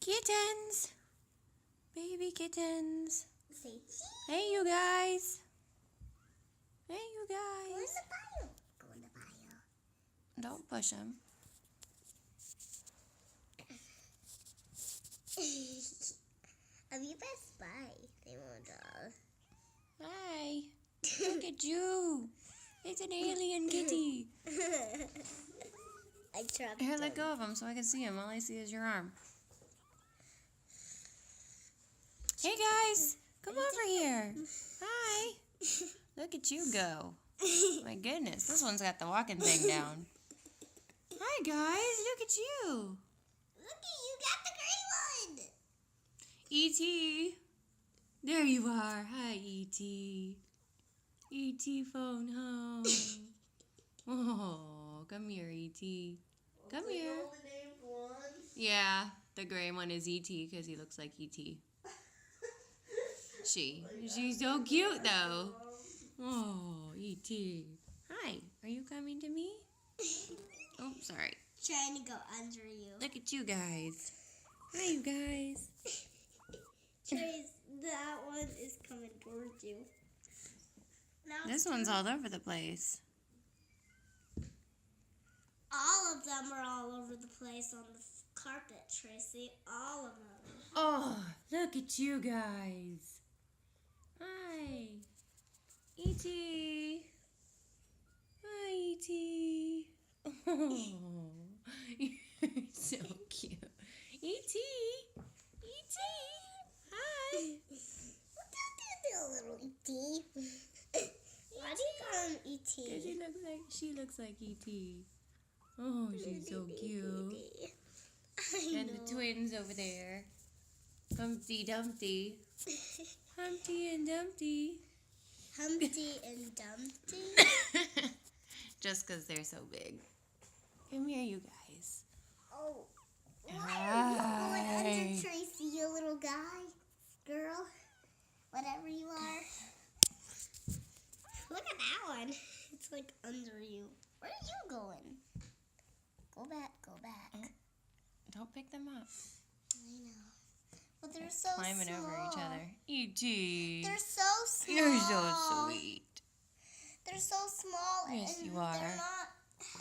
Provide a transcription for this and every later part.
Kittens! Baby kittens! Say cheese. Hey, you guys! Hey, you Go in guys! the bio. Go in the bio. Don't push him. Have you Best Buy? They won't Hi! Look at you! It's an alien kitty! I trapped Here, him. let go of him so I can see him. All I see is your arm. Hey, guys! Come over here! Hi! Look at you go. My goodness, this one's got the walking thing down. Hi, guys! Look at you! Look at you, got the green one. E.T. There you are. Hi, E.T. E.T. phone home. Oh, come here, E.T. Come here. Only named one. Yeah, the gray one is E.T. because he looks like E.T. She's so cute though. Oh, E.T. Hi, are you coming to me? Oh, sorry. Trying to go under you. Look at you guys. Hi, you guys. Trace, that one is coming towards you. Now This one's all over the place. all of them are all over the place on the carpet, Tracy. All of them. Oh, look at you guys. Hi. E.T. Hi, E.T. Oh, you're so cute. E.T. E.T. Hi. What did you do, little E.T.? Why do you call him E.T.? Because she looks like E.T. Oh, she's so cute. And the twins over there. Humpty Dumpty. Humpty and Dumpty. Humpty and Dumpty. Just because they're so big. Come here, you guys. Oh, why are you going Hi. under, Tracy, you little guy, girl, whatever you are? Look at that one. It's like under you. Where are you going? Go back, go back. Don't pick them up. I know. But they're so Climbing small. over each other. E.T. They're so small. You're so sweet. They're so small. Yes, and you are. They're not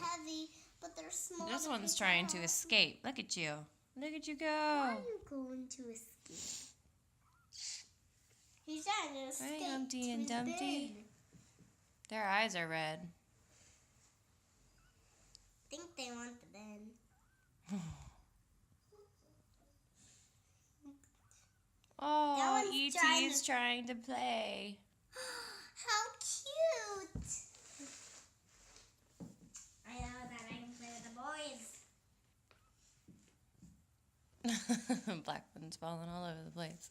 heavy, but they're small. This to one's pick trying to up. escape. Look at you. Look at you Why go. are you going to escape? He's trying to escape. Hi, Humpty to and his Dumpty. bin. Their eyes are red. I think they want the bin. Oh, That one's E.T. trying is to- trying to play. How cute! I know that I can play with the boys. Black one's falling all over the place.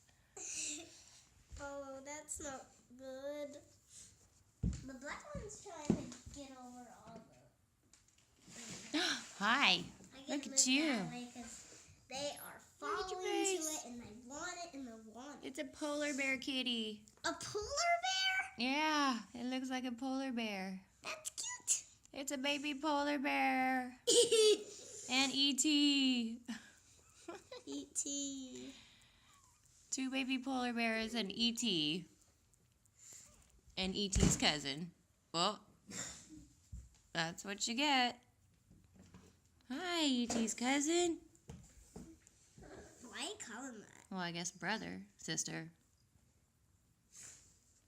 Oh, that's not good. The black one's trying to get over all the... Hi. I gotta Look at move you. that way 'cause they are Look at your falling to face. it and they want it and they want it. It's a polar bear kitty. A polar bear? Yeah, it looks like a polar bear. That's cute. It's a baby polar bear. And E.T. E.T. Two baby polar bears and E.T. And E.T.'s cousin. Well, that's what you get. Hi, E.T.'s cousin. Why you call him that? Well, I guess brother, sister.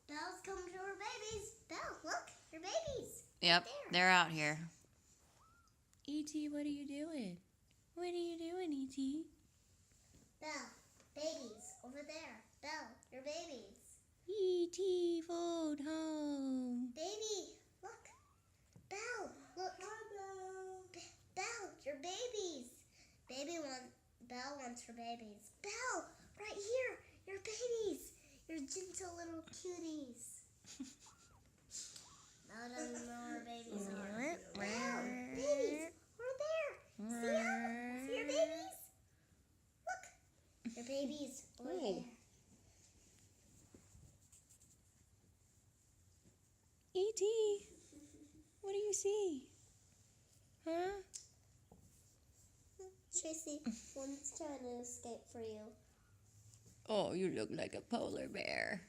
Belle's coming to her babies. Belle, look, your babies. Yep, There. they're out here. E.T., what are you doing? What are you doing, E.T.? Belle, babies, over there. Belle, your babies. E.T. phone home. Baby, look. Belle, look. Belle, your babies. Belle wants her babies. Belle, right here, your babies. Your gentle little cuties. Belle doesn't know where babies are. Belle, babies, over there. See them? See your babies? Look, your babies over there. E.T., what do you see? Huh? Tracy. One's trying to escape for you. Oh, you look like a polar bear.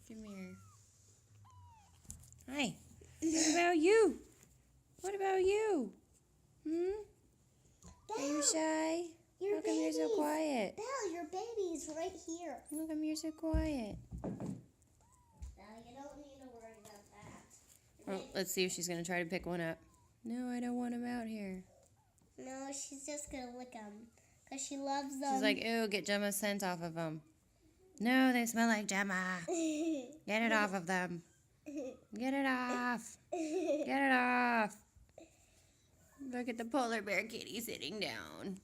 Come here. Hi. What about you? What about you? Are you shy? How come you're so quiet? Belle, your baby's right here. How come you're so quiet? Belle, you don't need to worry about that. Oh, let's see if she's going to try to pick one up. No, I don't want him out here. No, she's just going to lick them. Because she loves them. She's like, ew, get Gemma's scent off of them. No, they smell like Gemma. Get it off of them. Get it off. Get it off. Look at the polar bear kitty sitting down.